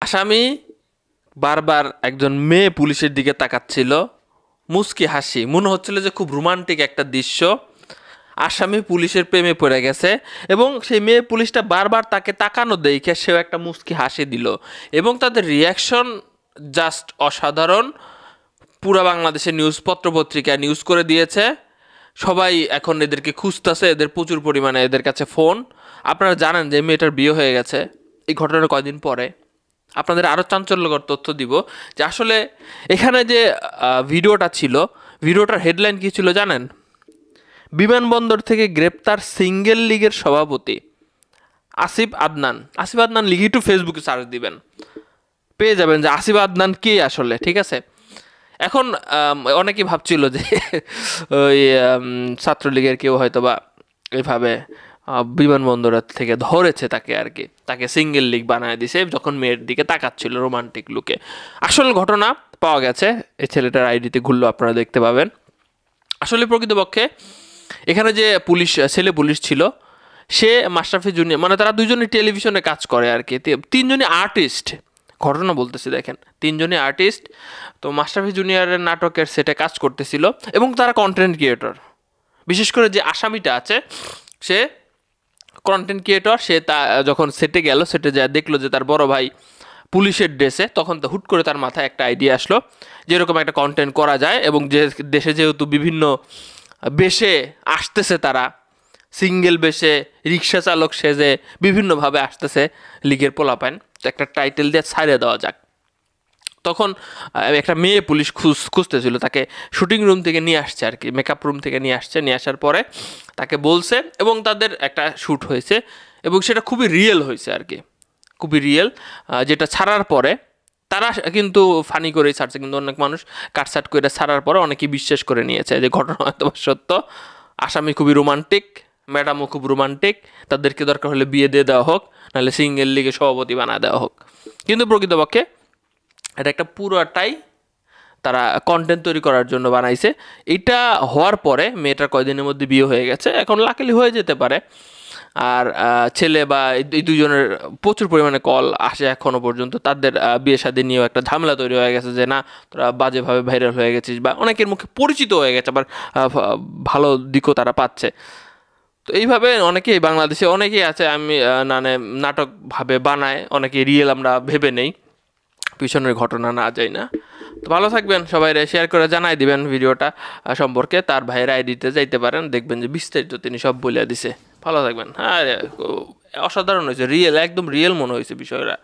আসামি বারবার একজন মেয়ে পুলিশের দিকে তাকাচ্ছিল, মুচকি হাসি, মনে হচ্ছিল যে খুব রোমান্টিক একটা দৃশ্য। আসামি পুলিশের প্রেমে পড়ে গেছে এবং সেই মেয়ে পুলিশটা বারবার তাকে তাকানো দেখে সেও একটা মুচকি হাসি দিল এবং তাদের রিয়াকশন জাস্ট অসাধারণ। পুরা বাংলাদেশের নিউজ পত্রপত্রিকায় নিউজ করে দিয়েছে। সবাই এখন এদেরকে খুঁজতেছে, এদের প্রচুর পরিমাণে এদের কাছে ফোন। আপনারা জানেন যে মেয়েটার বিয়ে হয়ে গেছে এই ঘটনার কয়দিন পরে। আপনাদের আরও চাঞ্চল্যকর তথ্য দিব যে আসলে এখানে যে ভিডিওটা ছিল, ভিডিওটার হেডলাইন কী ছিল জানেন? বিমানবন্দর থেকে গ্রেপ্তার সিঙ্গেল লীগের সভাপতি আসিফ আদনান। আসিফ আদনান লিখে একটু ফেসবুকে সার্চ দিবেন, পেয়ে যাবেন যে আসিফ আদনান কে আসলে। ঠিক আছে, এখন অনেকেই ভাবছিল যে ওই ছাত্রলীগের কেউ হয়তো বা এভাবে বিমানবন্দরের থেকে ধরেছে তাকে আর কি, তাকে সিঙ্গেল লিগ বানায় দিছে যখন মেয়ের দিকে তাকাচ্ছিল রোমান্টিক লুকে। আসল ঘটনা পাওয়া গেছে, এই ছেলেটার আইডিতে ঘুরলো আপনারা দেখতে পাবেন। আসলে প্রকৃতপক্ষে এখানে যে পুলিশ ছেলে পুলিশ ছিল সে মাশরাফি জুনিয়র, মানে তারা দুজনই টেলিভিশনে কাজ করে আর কি, তিনজনই আর্টিস্ট। ঘটনা বলতেছি দেখেন, তিনজনই আর্টিস্ট। তো মাশরাফি জুনিয়রের নাটকের সেটে কাজ করতেছিল এবং তারা কন্টেন্ট ক্রিয়েটর। বিশেষ করে যে আসামিটা আছে সে কন্টেন্ট ক্রিয়েটর। সে যখন সেটে গেল, সেটে যা দেখলো যে তার বড় ভাই পুলিশের ড্রেসে, তখন তো হুট করে তার মাথায় একটা আইডিয়া আসলো যে এরকম একটা কন্টেন্ট করা যায় এবং যে দেশে যেহেতু বিভিন্ন বেশে আসতেছে, তারা সিঙ্গেল বেশে রিক্সা চালক সেজে বিভিন্নভাবে আসতেছে লিগের পোলাপাইন, তো একটা টাইটেল দিয়ে ছাড়িয়ে দেওয়া যাক। তখন একটা মেয়ে পুলিশ খুঁজতেছিল, তাকে শুটিং রুম থেকে নিয়ে আসছে আর কি, মেকআপ রুম থেকে নিয়ে আসছে। নিয়ে আসার পরে তাকে বলছে এবং তাদের একটা শ্যুট হয়েছে এবং সেটা খুবই রিয়েল হয়েছে আর কি, খুবই রিয়েল। যেটা ছাড়ার পরে তারা কিন্তু ফানি করেই ছাড়ছে, কিন্তু অনেক মানুষ কাটসাট করে ছাড়ার পরে অনেকেই বিশ্বাস করে নিয়েছে যে ঘটনা হয়তো সত্য। আসামি খুবই রোমান্টিক, ম্যাডামও খুব রোমান্টিক, তাদেরকে দরকার হলে বিয়ে দিয়ে দেওয়া হোক, নাহলে সিঙ্গেল লিগে সভাপতি বানা দেওয়া হোক। কিন্তু প্রকৃতপক্ষে এটা একটা পুরোটাই তারা কন্টেন্ট তৈরি করার জন্য বানাইছে। এটা হওয়ার পরে মেয়েটার কয়দিনের মধ্যে বিয়ে হয়ে গেছে, এখন লাকিলি হয়ে যেতে পারে। আর ছেলে বা এই দুজনের প্রচুর পরিমাণে কল আসে এখনও পর্যন্ত, তাদের বিয়ে শাদী নিয়েও একটা ঝামেলা তৈরি হয়ে গেছে যে না তোরা বাজেভাবে ভাইরাল হয়ে গেছিস, বা অনেকের মুখে পরিচিত হয়ে গেছে, আবার ভালো দিকও তারা পাচ্ছে। তো এইভাবে অনেকেই বাংলাদেশে অনেকেই আছে, আমি মানে নাটকভাবে বানায়, অনেকে রিয়েল আমরা ভেবে নেই, পিছনের ঘটনা না যাই না। তো ভালো থাকবেন, সবাই শেয়ার করে জানাই দিবেন ভিডিওটা সম্পর্কে। তার ভাইয়ের আইডিতে যাইতে পারেন, দেখবেন যে বিস্তারিত তিনি সব বলে দিছে। ভালো থাকবেন। হ্যাঁ, অসাধারণ হয়েছে, রিয়েল, একদম রিয়েল মনে হয়েছে বিষয়টা।